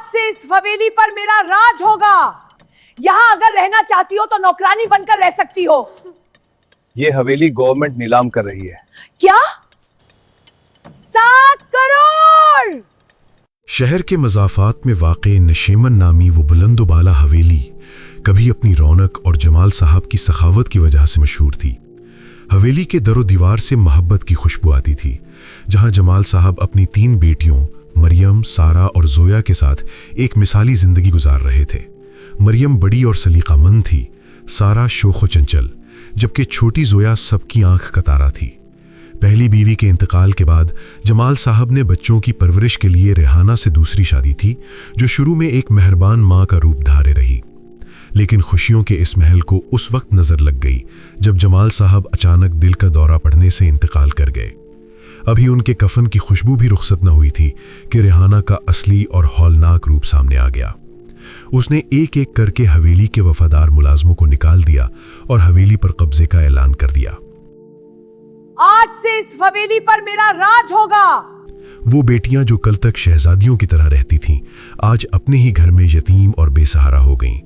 से इस हवेली पर मेरा राज होगा। यहाँ अगर रहना चाहती हो तो नौकरानी बनकर रह सकती हो। ये हवेली गवर्नमेंट नीलाम कर रही है। क्या? 7 करोड़! शहर के मज़ाफ़ात में वाक़े नशीमन नामी वो बुलंद-बाला हवेली कभी अपनी रौनक और जमाल साहब की सखावत की वजह से मशहूर थी। हवेली के दरो दीवार से मोहब्बत की खुशबू आती थी, जहां जमाल साहब अपनी 3 बेटियों मरियम, सारा और जोया के साथ एक मिसाली ज़िंदगी गुजार रहे थे। मरियम बड़ी और सलीकामंद थी, सारा शोख व चंचल, जबकि छोटी जोया सबकी आंख का तारा थी। पहली बीवी के इंतकाल के बाद जमाल साहब ने बच्चों की परवरिश के लिए रेहाना से दूसरी शादी थी, जो शुरू में एक मेहरबान माँ का रूप धारे रही। लेकिन खुशियों के इस महल को उस वक्त नजर लग गई जब जमाल साहब अचानक दिल का दौरा पड़ने से इंतकाल कर गए। अभी उनके कफन की खुशबू भी रुखसत न हुई थी कि रेहाना का असली और हौलनाक रूप सामने आ गया। उसने एक एक करके हवेली के वफादार मुलाजमों को निकाल दिया और हवेली पर कब्जे का ऐलान कर दिया। आज से इस हवेली पर मेरा राज होगा। वो बेटियां जो कल तक शहजादियों की तरह रहती थीं, आज अपने ही घर में यतीम और बेसहारा हो गईं।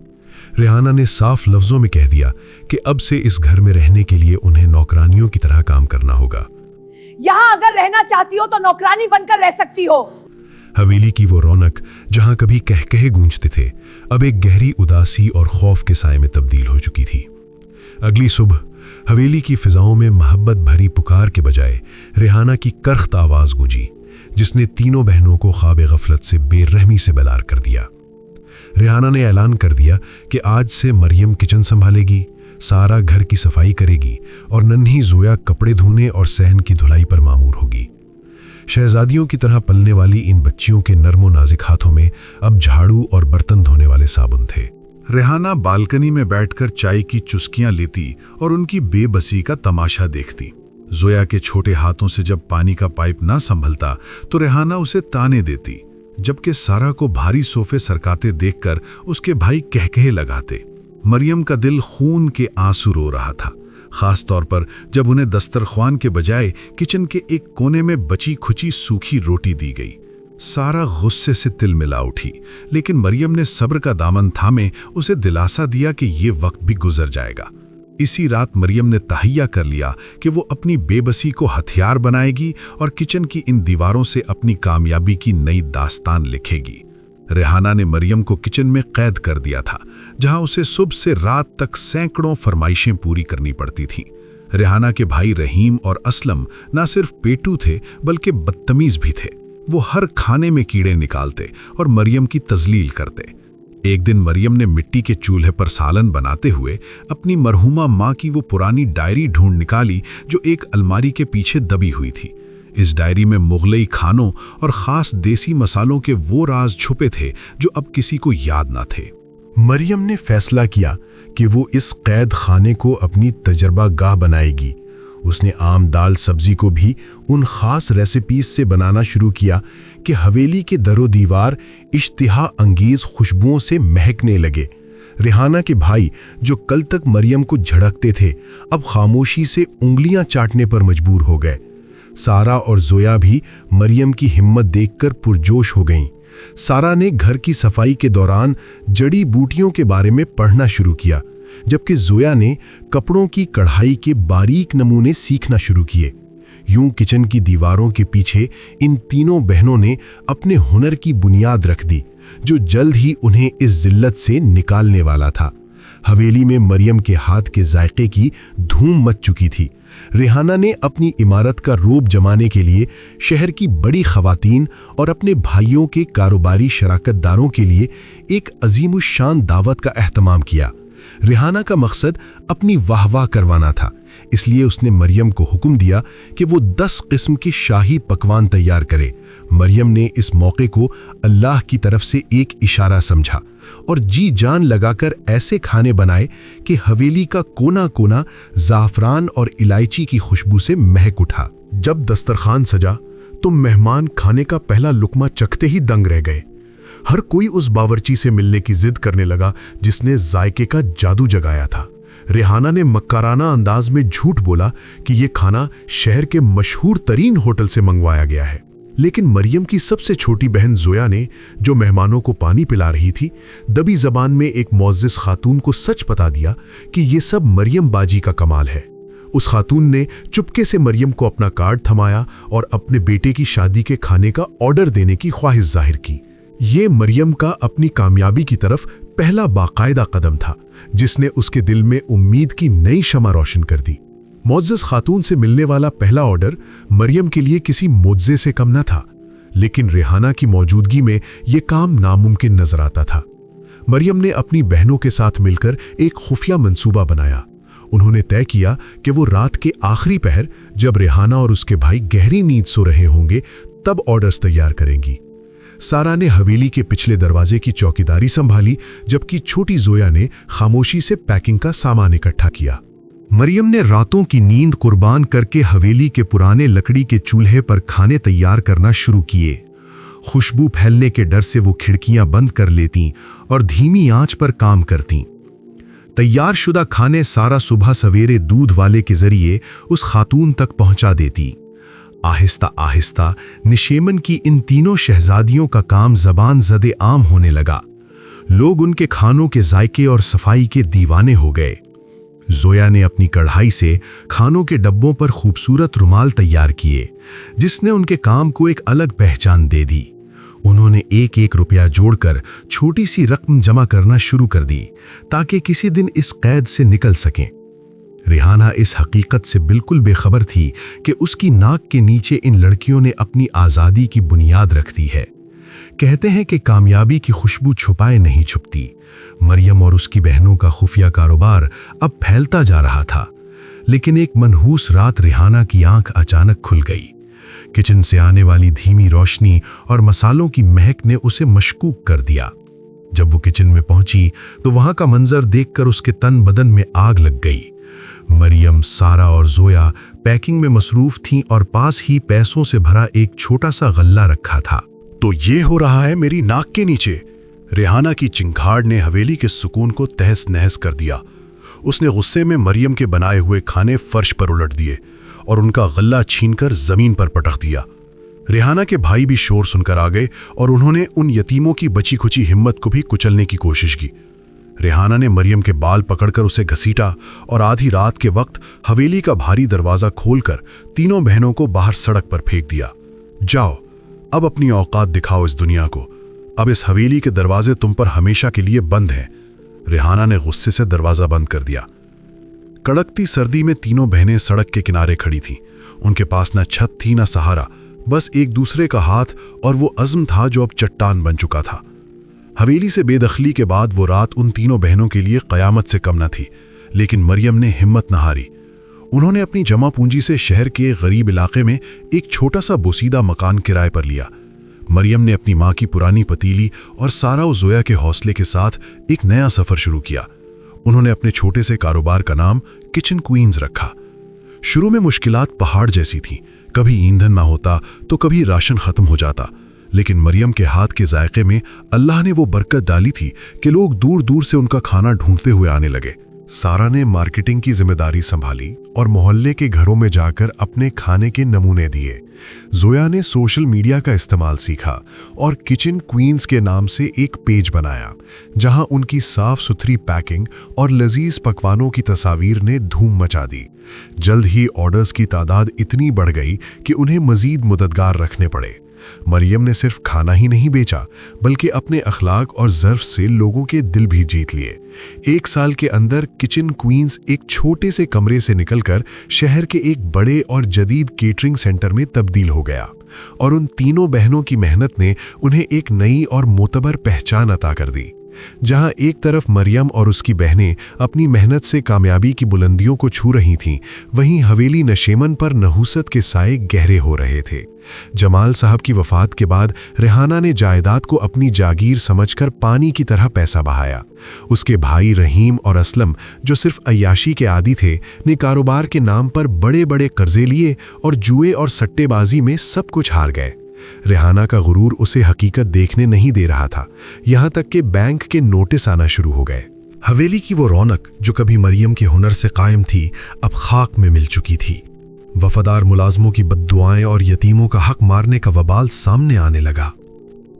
रेहाना ने साफ लफ्जों में कह दिया कि अब से इस घर में रहने के लिए उन्हें नौकरानियों की तरह काम करना होगा। यहाँ अगर रहना चाहती हो तो नौकरानी बनकर रह सकती हो। हवेली की वो रौनक जहां कभी कहकहे गूंजते थे, अब एक गहरी उदासी और खौफ के साए में तब्दील हो चुकी थी। अगली सुबह हवेली की फिजाओं में मोहब्बत भरी पुकार के बजाय रेहाना की करख्त आवाज गूंजी, जिसने तीनों बहनों को ख्वाब गफलत से बेरहमी से बेदार कर दिया। रेहाना ने ऐलान कर दिया कि आज से मरियम किचन संभालेगी, सारा घर की सफाई करेगी और नन्ही जोया कपड़े धोने और सहन की धुलाई पर मामूर होगी। शहजादियों की तरह पलने वाली इन बच्चियों के नर्म और नाजुक हाथों में अब झाड़ू और बर्तन धोने वाले साबुन थे। रेहाना बालकनी में बैठकर चाय की चुस्कियां लेती और उनकी बेबसी का तमाशा देखती। जोया के छोटे हाथों से जब पानी का पाइप ना संभलता तो रेहाना उसे ताने देती, जबकि सारा को भारी सोफे सरकाते देखकर उसके भाई कहकहे लगाते। मरियम का दिल खून के आंसू रो रहा था, खास तौर पर जब उन्हें दस्तरख्वान के बजाय किचन के एक कोने में बची खुची सूखी रोटी दी गई। सारा गुस्से से तिल मिला उठी, लेकिन मरियम ने सब्र का दामन थामे उसे दिलासा दिया कि ये वक्त भी गुजर जाएगा। इसी रात मरियम ने तहैया कर लिया कि वो अपनी बेबसी को हथियार बनाएगी और किचन की इन दीवारों से अपनी कामयाबी की नई दास्तान लिखेगी। रेहाना ने मरियम को किचन में कैद कर दिया था, जहां उसे सुबह से रात तक सैकड़ों फरमाइशें पूरी करनी पड़ती थीं। रेहाना के भाई रहीम और असलम न सिर्फ पेटू थे बल्कि बदतमीज भी थे। वो हर खाने में कीड़े निकालते और मरियम की तजलील करते। एक दिन मरियम ने मिट्टी के चूल्हे पर सालन बनाते हुए अपनी मरहूमा माँ की वो पुरानी डायरी ढूंढ निकाली जो एक अलमारी के पीछे दबी हुई थी। इस डायरी में मुगलई खानों और खास देसी मसालों के वो राज छुपे थे जो अब किसी को याद ना थे। मरियम ने फैसला किया कि वो इस कैद खाने को अपनी तजर्बा गाह बनाएगी। उसने आम दाल सब्जी को भी उन खास रेसिपीज से बनाना शुरू किया कि हवेली के दरो दीवार इश्तिहा अंगेज खुशबुओं से महकने लगे। रेहाना के भाई जो कल तक मरियम को झड़कते थे, अब खामोशी से उंगलियां चाटने पर मजबूर हो गए। सारा और जोया भी मरियम की हिम्मत देखकर पुरजोश हो गईं। सारा ने घर की सफाई के दौरान जड़ी बूटियों के बारे में पढ़ना शुरू किया, जबकि जोया ने कपड़ों की कढ़ाई के बारीक नमूने सीखना शुरू किए। यूं किचन की दीवारों के पीछे इन तीनों बहनों ने अपने हुनर की बुनियाद रख दी, जो जल्द ही उन्हें इस जिल्लत से निकालने वाला था। हवेली में मरियम के हाथ के जायके की धूम मच चुकी थी। रेहाना ने अपनी इमारत का रोब जमाने के लिए शहर की बड़ी खवातीन और अपने भाइयों के कारोबारी शराकतदारों के लिए एक अजीमुशान दावत का एहतमाम किया। रेहाना का मकसद अपनी वाहवाह करवाना था, इसलिए उसने मरियम को हुक्म दिया कि वो 10 किस्म के शाही पकवान तैयार करे। मरियम ने इस मौके को अल्लाह की तरफ से एक इशारा समझा और जी जान लगाकर ऐसे खाने बनाए कि हवेली का कोना कोना ज़ाफ़रान और इलायची की खुशबू से महक उठा। जब दस्तरखान सजा तो मेहमान खाने का पहला लुकमा चखते ही दंग रह गए। हर कोई उस बावर्ची से मिलने की जिद करने लगा जिसने जायके का जादू जगाया था। रेहाना ने मक्काराना अंदाज में झूठ बोला कि यह खाना शहर के मशहूर तरीन होटल से मंगवाया गया है। लेकिन मरियम की सबसे छोटी बहन जोया ने, जो मेहमानों को पानी पिला रही थी, दबी जबान में एक मुअज़्ज़िज़ खातून को सच बता दिया कि ये सब मरियम बाजी का कमाल है। उस खातून ने चुपके से मरियम को अपना कार्ड थमाया और अपने बेटे की शादी के खाने का ऑर्डर देने की ख्वाहिश जाहिर की। ये मरियम का अपनी कामयाबी की तरफ पहला बाकायदा कदम था, जिसने उसके दिल में उम्मीद की नई शमा रोशन कर दी। मुअज़्ज़िज़ खातून से मिलने वाला पहला ऑर्डर मरियम के लिए किसी मुआवजे से कम न था, लेकिन रेहाना की मौजूदगी में यह काम नामुमकिन नजर आता था। मरियम ने अपनी बहनों के साथ मिलकर एक खुफिया मंसूबा बनाया। उन्होंने तय किया कि वो रात के आखिरी पहर, जब रेहाना और उसके भाई गहरी नींद सो रहे होंगे, तब ऑर्डर्स तैयार करेंगी। सारा ने हवेली के पिछले दरवाजे की चौकीदारी संभाली, जबकि छोटी जोया ने खामोशी से पैकिंग का सामान इकट्ठा किया। मरियम ने रातों की नींद कुर्बान करके हवेली के पुराने लकड़ी के चूल्हे पर खाने तैयार करना शुरू किए। खुशबू फैलने के डर से वो खिड़कियां बंद कर लेतीं और धीमी आंच पर काम करतीं। तैयार शुदा खाने सारा सुबह सवेरे दूध वाले के जरिए उस खातून तक पहुंचा देती। आहिस्ता आहिस्ता निशेमन की इन तीनों शहजादियों का काम ज़बान ज़दे आम होने लगा। लोग उनके खानों के जायके और सफाई के दीवाने हो गए। जोया ने अपनी कढ़ाई से खानों के डब्बों पर खूबसूरत रुमाल तैयार किए, जिसने उनके काम को एक अलग पहचान दे दी। उन्होंने एक एक रुपया जोड़कर छोटी सी रकम जमा करना शुरू कर दी, ताकि किसी दिन इस कैद से निकल सकें। रेहाना इस हकीकत से बिल्कुल बेखबर थी कि उसकी नाक के नीचे इन लड़कियों ने अपनी आज़ादी की बुनियाद रख दी है। कहते हैं कि कामयाबी की खुशबू छुपाए नहीं छुपती। मरियम और उसकी बहनों का खुफिया कारोबार अब फैलता जा रहा था, लेकिन एक मनहूस रात रेहाना की आंख अचानक खुल गई। किचन से आने वाली धीमी रोशनी और मसालों की महक ने उसे मशकूक कर दिया। जब वो किचन में पहुंची तो वहां का मंजर देखकर उसके तन बदन में आग लग गई। मरियम, सारा और जोया पैकिंग में मसरूफ थीं और पास ही पैसों से भरा एक छोटा सा गल्ला रखा था। तो ये हो रहा है मेरी नाक के नीचे। रेहाना की चिंगाड़ ने हवेली के सुकून को तहस नहस कर दिया। उसने गुस्से में मरियम के बनाए हुए खाने फर्श पर उलट दिए और उनका गल्ला छीनकर जमीन पर पटक दिया। रेहाना के भाई भी शोर सुनकर आ गए और उन्होंने उन यतीमों की बची खुची हिम्मत को भी कुचलने की कोशिश की। रेहाना ने मरियम के बाल पकड़कर उसे घसीटा और आधी रात के वक्त हवेली का भारी दरवाजा खोलकर तीनों बहनों को बाहर सड़क पर फेंक दिया। जाओ, अब अपनी औकात दिखाओ इस दुनिया को। अब इस हवेली के दरवाजे तुम पर हमेशा के लिए बंद हैं। रेहाना ने गुस्से से दरवाजा बंद कर दिया। कड़कती सर्दी में तीनों बहनें सड़क के किनारे खड़ी थीं। उनके पास न छत थी न सहारा, बस एक दूसरे का हाथ और वो अज़्म था जो अब चट्टान बन चुका था। हवेली से बेदखली के बाद वो रात उन तीनों बहनों के लिए क़यामत से कम न थी, लेकिन मरियम ने हिम्मत न हारी। उन्होंने अपनी जमा पूंजी से शहर के गरीब इलाके में एक छोटा सा बोसीदा मकान किराए पर लिया। मरियम ने अपनी माँ की पुरानी पतीली और सारा और जोया के हौसले के साथ एक नया सफर शुरू किया। उन्होंने अपने छोटे से कारोबार का नाम किचन क्वींस रखा। शुरू में मुश्किलात पहाड़ जैसी थीं। कभी ईंधन ना होता तो कभी राशन खत्म हो जाता, लेकिन मरियम के हाथ के जायके में अल्लाह ने वो बरकत डाली थी कि लोग दूर दूर से उनका खाना ढूंढते हुए आने लगे। सारा ने मार्केटिंग की जिम्मेदारी संभाली और मोहल्ले के घरों में जाकर अपने खाने के नमूने दिए। जोया ने सोशल मीडिया का इस्तेमाल सीखा और किचन क्वींस के नाम से एक पेज बनाया, जहां उनकी साफ सुथरी पैकिंग और लजीज पकवानों की तस्वीर ने धूम मचा दी। जल्द ही ऑर्डर्स की तादाद इतनी बढ़ गई कि उन्हें मजीद मददगार रखने पड़े। मरियम ने सिर्फ खाना ही नहीं बेचा, बल्कि अपने अखलाक और ज़र्फ से लोगों के दिल भी जीत लिए। 1 साल के अंदर किचन क्वींस एक छोटे से कमरे से निकलकर शहर के एक बड़े और जदीद केटरिंग सेंटर में तब्दील हो गया, और उन तीनों बहनों की मेहनत ने उन्हें एक नई और मोतबर पहचान अता कर दी। जहां एक तरफ मरियम और उसकी बहनें अपनी मेहनत से कामयाबी की बुलंदियों को छू रही थीं, वहीं हवेली नशेमन पर नहूसत के साए गहरे हो रहे थे। जमाल साहब की वफात के बाद रेहाना ने जायदाद को अपनी जागीर समझकर पानी की तरह पैसा बहाया। उसके भाई रहीम और असलम, जो सिर्फ अय्याशी के आदी थे, ने कारोबार के नाम पर बड़े बड़े कर्जे लिए और जुए और सट्टेबाजी में सब कुछ हार गए। रेहाना का गुरूर उसे हकीकत देखने नहीं दे रहा था, यहां तक कि बैंक के नोटिस आना शुरू हो गए। हवेली की वो रौनक जो कभी मरियम के हुनर से कायम थी, अब खाक में मिल चुकी थी। वफादार मुलाजमों की बद्दुआएं और यतीमों का हक मारने का वबाल सामने आने लगा।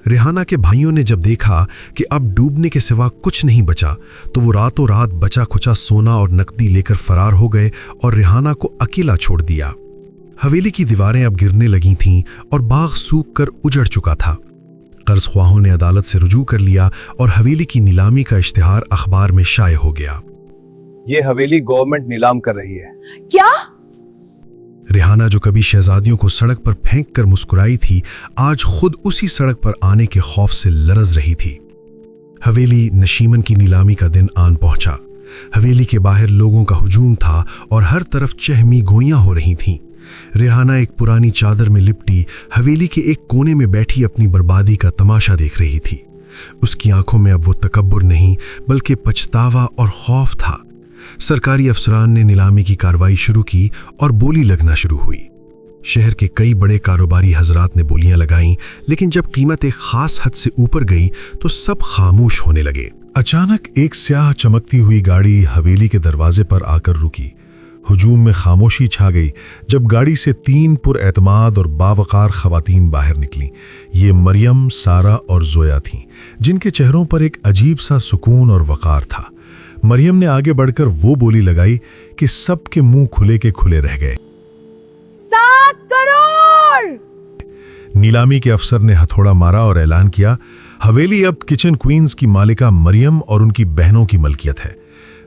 रेहाना के भाइयों ने जब देखा कि अब डूबने के सिवा कुछ नहीं बचा, तो वो रातों रात बचा खुचा सोना और नकदी लेकर फरार हो गए और रेहाना को अकेला छोड़ दिया। हवेली की दीवारें अब गिरने लगी थीं और बाग सूख कर उजड़ चुका था। कर्ज ख्वाहों ने अदालत से रुजू कर लिया और हवेली की नीलामी का इश्तिहार अखबार में शाये हो गया। ये हवेली गवर्नमेंट नीलाम कर रही है। क्या? रेहाना जो कभी शहजादियों को सड़क पर फेंक कर मुस्कुराई थी, आज खुद उसी सड़क पर आने के खौफ से लरज रही थी। हवेली नशीमन की नीलामी का दिन आन पहुंचा। हवेली के बाहर लोगों का हुजूम था और हर तरफ चहमी गोइयां हो रही थीं। रेहाना एक पुरानी चादर में लिपटी हवेली के एक कोने में बैठी अपनी बर्बादी का तमाशा देख रही थी। उसकी आंखों में अब वो तकब्बुर नहीं बल्कि पछतावा और खौफ था। सरकारी अफसरान ने नीलामी की कार्रवाई शुरू की और बोली लगना शुरू हुई। शहर के कई बड़े कारोबारी हजरात ने बोलियां लगाईं, लेकिन जब कीमत एक खास हद से ऊपर गई तो सब खामोश होने लगे। अचानक एक स्याह चमकती हुई गाड़ी हवेली के दरवाजे पर आकर रुकी। हुजूम में खामोशी छा गई जब गाड़ी से 3 पुरएतमाद और बावकार खवातीन बाहर निकलीं। ये मरियम, सारा और जोया थीं, जिनके चेहरों पर एक अजीब सा सुकून और वकार था। मरियम ने आगे बढ़कर वो बोली लगाई कि सबके मुंह खुले के खुले रह गए। 7 करोड़! नीलामी के अफसर ने हथौड़ा मारा और ऐलान किया, हवेली अब किचन क्वींस की मालिका मरियम और उनकी बहनों की मलकियत है।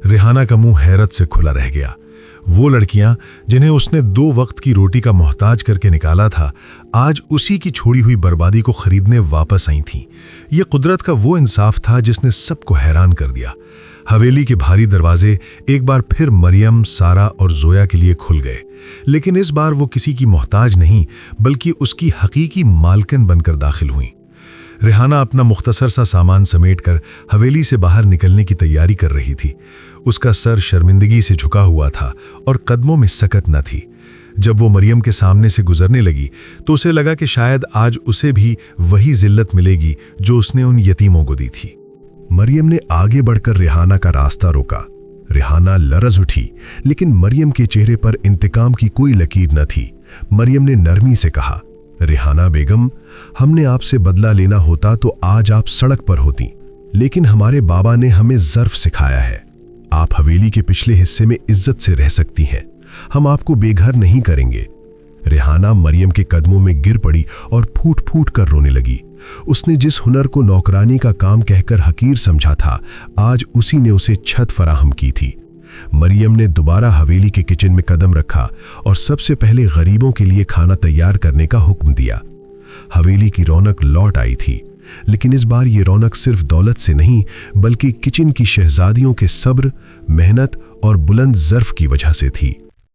रेहाना का मुंह हैरत से खुला रह गया। वो लड़कियां जिन्हें उसने 2 वक्त की रोटी का मोहताज करके निकाला था, आज उसी की छोड़ी हुई बर्बादी को खरीदने वापस आई थीं। ये कुदरत का वो इंसाफ था जिसने सबको हैरान कर दिया। हवेली के भारी दरवाजे एक बार फिर मरियम, सारा और जोया के लिए खुल गए, लेकिन इस बार वो किसी की मोहताज नहीं बल्कि उसकी हकीकी मालकिन बनकर दाखिल हुई। रेहाना अपना मुख्तसर सा सामान समेटकर हवेली से बाहर निकलने की तैयारी कर रही थी। उसका सर शर्मिंदगी से झुका हुआ था और कदमों में सकत न थी। जब वो मरियम के सामने से गुजरने लगी तो उसे लगा कि शायद आज उसे भी वही जिल्लत मिलेगी जो उसने उन यतीमों को दी थी। मरियम ने आगे बढ़कर रेहाना का रास्ता रोका। रेहाना लरज उठी, लेकिन मरियम के चेहरे पर इंतकाम की कोई लकीर न थी। मरियम ने नरमी से कहा, रेहाना बेगम, हमने आपसे बदला लेना होता तो आज आप सड़क पर होती, लेकिन हमारे बाबा ने हमें ज़र्फ सिखाया है। आप हवेली के पिछले हिस्से में इज्जत से रह सकती हैं। हम आपको बेघर नहीं करेंगे। रेहाना मरियम के कदमों में गिर पड़ी और फूट फूट कर रोने लगी। उसने जिस हुनर को नौकरानी का काम कहकर हकीर समझा था, आज उसी ने उसे छत फराहम की थी। मरियम ने दोबारा हवेली के किचन में कदम रखा और सबसे पहले गरीबों के लिए खाना तैयार करने का हुक्म दिया। हवेली की रौनक लौट आई थी, लेकिन इस बार ये रौनक सिर्फ दौलत से नहीं बल्कि किचन की शहजादियों के सब्र, मेहनत और बुलंद ज़र्फ की वजह से थी।